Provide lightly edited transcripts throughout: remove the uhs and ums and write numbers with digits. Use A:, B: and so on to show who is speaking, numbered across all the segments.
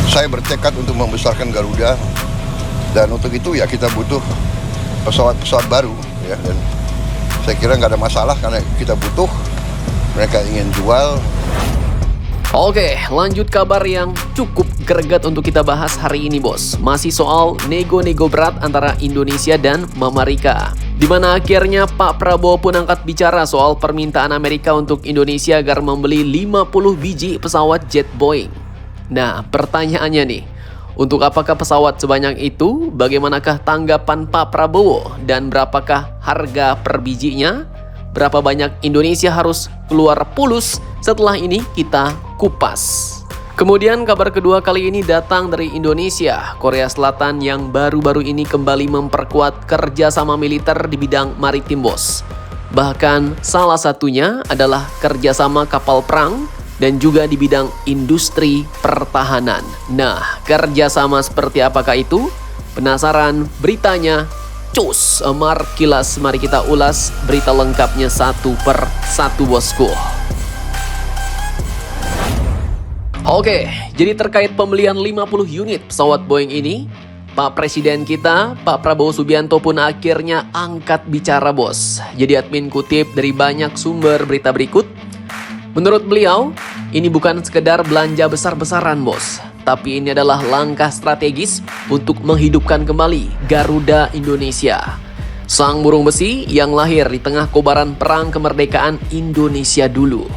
A: Saya bertekad untuk membesarkan Garuda, dan untuk itu ya kita butuh pesawat-pesawat baru ya, dan saya kira nggak ada masalah karena kita butuh, mereka ingin jual.
B: Oke, lanjut kabar yang cukup greget untuk kita bahas hari ini, bos. Masih soal nego-nego berat antara Indonesia dan Amerika, di mana akhirnya Pak Prabowo pun angkat bicara soal permintaan Amerika untuk Indonesia agar membeli 50 biji pesawat jet Boeing. Nah, pertanyaannya nih, untuk apakah pesawat sebanyak itu? Bagaimanakah tanggapan Pak Prabowo? Dan berapakah harga per bijinya? Berapa banyak Indonesia harus keluar pulus? Setelah ini kita kupas. Kemudian kabar kedua kali ini datang dari Indonesia. Korea Selatan yang baru-baru ini kembali memperkuat kerjasama militer di bidang maritim, bos. Bahkan salah satunya adalah kerjasama kapal perang dan juga di bidang industri pertahanan. Nah, kerjasama seperti apakah itu? Penasaran? Beritanya cus, Amar Kilas. Mari kita ulas berita lengkapnya satu per satu, bosku. Oke, jadi terkait pembelian 50 unit pesawat Boeing ini, Pak Presiden kita, Pak Prabowo Subianto pun akhirnya angkat bicara, bos. Jadi admin kutip dari banyak sumber berita berikut. Menurut beliau, ini bukan sekedar belanja besar-besaran, bos. Tapi ini adalah langkah strategis untuk menghidupkan kembali Garuda Indonesia. Sang burung besi yang lahir di tengah kobaran perang kemerdekaan Indonesia dulu.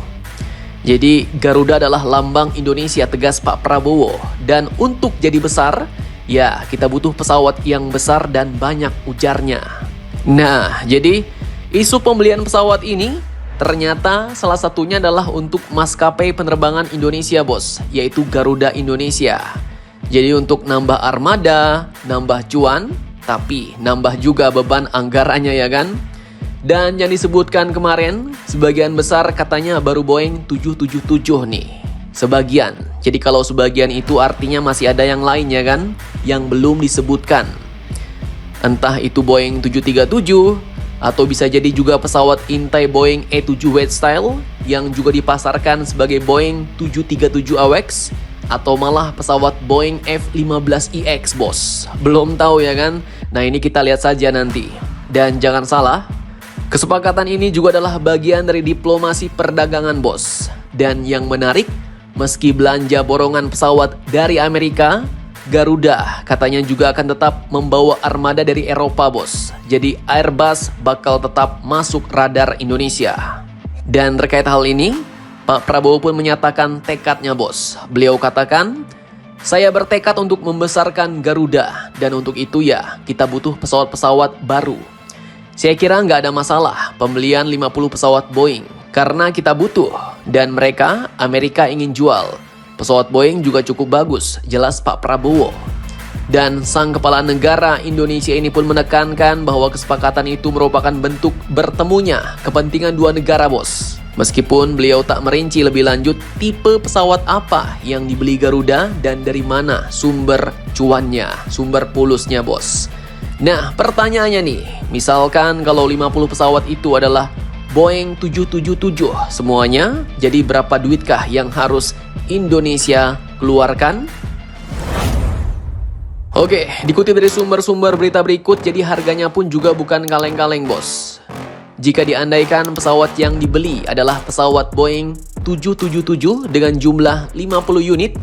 B: Jadi Garuda adalah lambang Indonesia, tegas Pak Prabowo. Dan untuk jadi besar, ya kita butuh pesawat yang besar dan banyak, ujarnya. Nah, jadi isu pembelian pesawat ini ternyata salah satunya adalah untuk maskapai penerbangan Indonesia, bos, yaitu Garuda Indonesia. Jadi untuk nambah armada, nambah cuan, tapi nambah juga beban anggarannya, ya kan? Dan yang disebutkan kemarin, sebagian besar katanya baru Boeing 777 nih. Sebagian. Jadi kalau sebagian itu artinya masih ada yang lain, ya kan? Yang belum disebutkan. Entah itu Boeing 737, atau bisa jadi juga pesawat intai Boeing E-7 Wide Style yang juga dipasarkan sebagai Boeing 737 AWACS, atau malah pesawat Boeing F-15EX, bos. Belum tahu, ya kan? Nah, ini kita lihat saja nanti. Dan jangan salah, kesepakatan ini juga adalah bagian dari diplomasi perdagangan, bos. Dan yang menarik, meski belanja borongan pesawat dari Amerika, Garuda katanya juga akan tetap membawa armada dari Eropa, bos. Jadi Airbus bakal tetap masuk radar Indonesia. Dan terkait hal ini, Pak Prabowo pun menyatakan tekadnya, bos. Beliau katakan, saya bertekad untuk membesarkan Garuda. Dan untuk itu ya, kita butuh pesawat-pesawat baru. Saya kira nggak ada masalah pembelian 50 pesawat Boeing. Karena kita butuh. Dan mereka, Amerika ingin jual. Pesawat Boeing juga cukup bagus, jelas Pak Prabowo. Dan sang kepala negara Indonesia ini pun menekankan bahwa kesepakatan itu merupakan bentuk bertemunya kepentingan dua negara, bos. Meskipun beliau tak merinci lebih lanjut tipe pesawat apa yang dibeli Garuda dan dari mana sumber cuannya, sumber pulusnya, bos. Nah, pertanyaannya nih, misalkan kalau 50 pesawat itu adalah Boeing 777 semuanya, jadi berapa duitkah yang harus Indonesia keluarkan? Oke, dikutip dari sumber-sumber berita berikut, jadi harganya pun juga bukan kaleng-kaleng, bos. Jika diandaikan pesawat yang dibeli adalah pesawat Boeing 777 dengan jumlah 50 unit,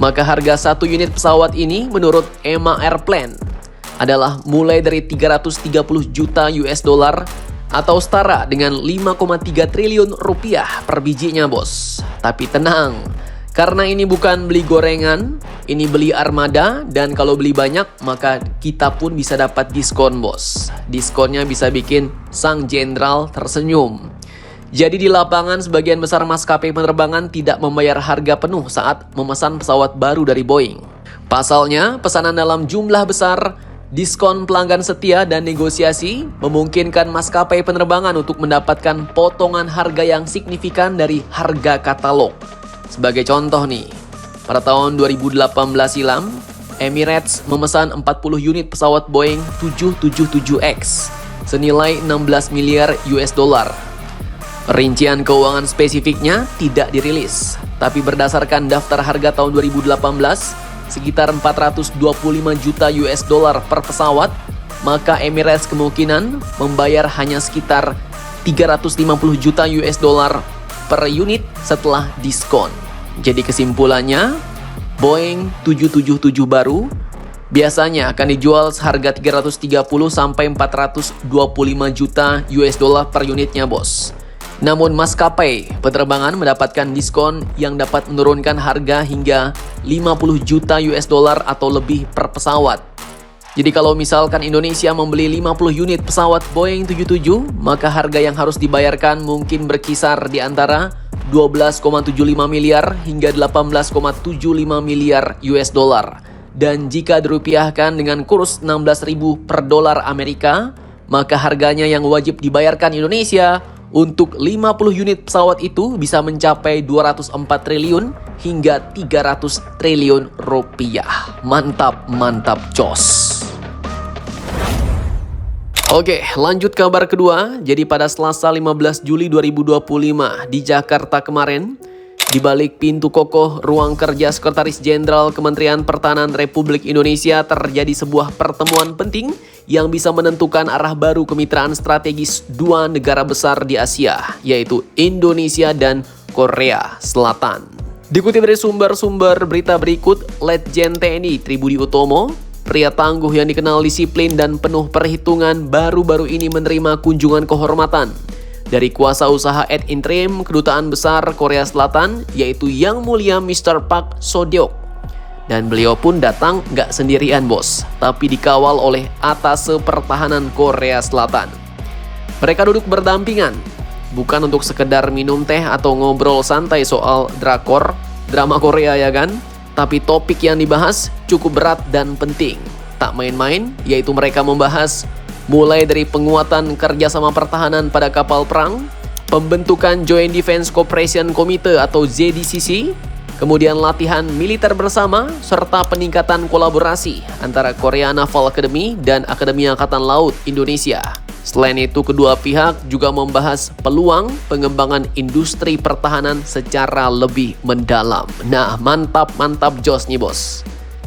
B: maka harga satu unit pesawat ini menurut EMA Airplane adalah mulai dari 330 juta US dollar atau setara dengan 5,3 triliun rupiah per bijinya, bos. Tapi tenang, karena ini bukan beli gorengan, ini beli armada, dan kalau beli banyak maka kita pun bisa dapat diskon, bos. Diskonnya bisa bikin sang jenderal tersenyum. Jadi di lapangan sebagian besar maskapai penerbangan tidak membayar harga penuh saat memesan pesawat baru dari Boeing. Pasalnya, pesanan dalam jumlah besar, diskon pelanggan setia, dan negosiasi memungkinkan maskapai penerbangan untuk mendapatkan potongan harga yang signifikan dari harga katalog. Sebagai contoh nih, pada tahun 2018 silam, Emirates memesan 40 unit pesawat Boeing 777X senilai 16 miliar US dollar. Rincian keuangan spesifiknya tidak dirilis, tapi berdasarkan daftar harga tahun 2018, sekitar 425 juta US dollar per pesawat, maka Emirates kemungkinan membayar hanya sekitar 350 juta US dollar per unit setelah diskon. Jadi kesimpulannya, Boeing 777 baru biasanya akan dijual seharga 330 sampai 425 juta US dollar per unitnya, bos. Namun maskapai penerbangan mendapatkan diskon yang dapat menurunkan harga hingga 50 juta US dollar atau lebih per pesawat. Jadi kalau misalkan Indonesia membeli 50 unit pesawat Boeing 77, maka harga yang harus dibayarkan mungkin berkisar di antara 12,75 miliar hingga 18,75 miliar US dollar. Dan jika dirupiahkan dengan kurs 16.000 per dolar Amerika, maka harganya yang wajib dibayarkan Indonesia untuk 50 unit pesawat itu bisa mencapai 204 triliun hingga 300 triliun rupiah. Mantap, mantap, jos. Oke, lanjut kabar kedua. Jadi pada Selasa 15 Juli 2025 di Jakarta kemarin, di balik pintu kokoh ruang kerja Sekretaris Jenderal Kementerian Pertahanan Republik Indonesia terjadi sebuah pertemuan penting yang bisa menentukan arah baru kemitraan strategis dua negara besar di Asia, yaitu Indonesia dan Korea Selatan. Dikutip dari sumber-sumber berita berikut, Letjen TNI Tribudi Utomo, pria tangguh yang dikenal disiplin dan penuh perhitungan, baru-baru ini menerima kunjungan kehormatan dari kuasa usaha ad interim Kedutaan Besar Korea Selatan, yaitu Yang Mulia Mr. Park So-deok. Dan beliau pun datang nggak sendirian, bos, tapi dikawal oleh atase pertahanan Korea Selatan. Mereka duduk berdampingan, bukan untuk sekedar minum teh atau ngobrol santai soal drama Korea ya kan? Tapi topik yang dibahas cukup berat dan penting. Tak main-main, yaitu mereka membahas mulai dari penguatan kerjasama pertahanan pada kapal perang, pembentukan Joint Defense Cooperation Committee atau JDCC, kemudian latihan militer bersama, serta peningkatan kolaborasi antara Korea Naval Academy dan Akademi Angkatan Laut Indonesia. Selain itu, kedua pihak juga membahas peluang pengembangan industri pertahanan secara lebih mendalam. Nah, mantap jos nih, bos.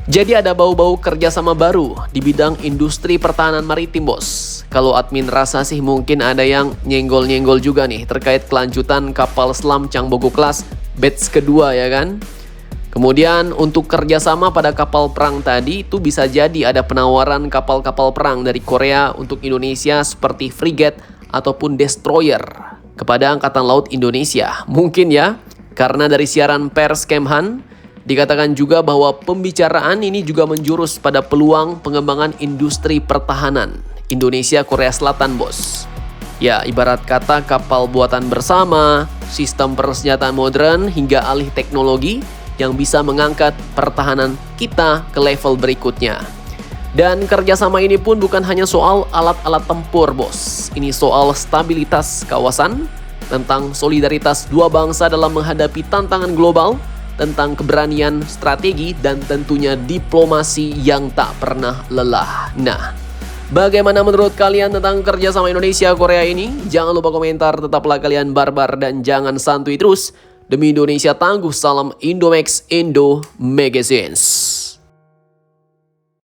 B: Jadi ada bau-bau kerjasama baru di bidang industri pertahanan maritim, bos. Kalau admin rasa sih mungkin ada yang nyenggol-nyenggol juga nih terkait kelanjutan kapal selam Changbogo Class batch kedua ya kan. Kemudian untuk kerjasama pada kapal perang tadi itu bisa jadi ada penawaran kapal-kapal perang dari Korea untuk Indonesia seperti frigate ataupun destroyer kepada Angkatan Laut Indonesia. Mungkin ya, karena dari siaran pers Kemhan dikatakan juga bahwa pembicaraan ini juga menjurus pada peluang pengembangan industri pertahanan Indonesia Korea Selatan, bos. Ya, ibarat kata kapal buatan bersama, sistem persenjataan modern hingga alih teknologi yang bisa mengangkat pertahanan kita ke level berikutnya. Dan kerjasama ini pun bukan hanya soal alat-alat tempur, bos. Ini soal stabilitas kawasan, tentang solidaritas dua bangsa dalam menghadapi tantangan global, tentang keberanian strategi, dan tentunya diplomasi yang tak pernah lelah. Nah, bagaimana menurut kalian tentang kerjasama Indonesia-Korea ini? Jangan lupa komentar, tetaplah kalian barbar dan jangan santuy terus. Demi Indonesia tangguh, salam Indomax Indo Magazines.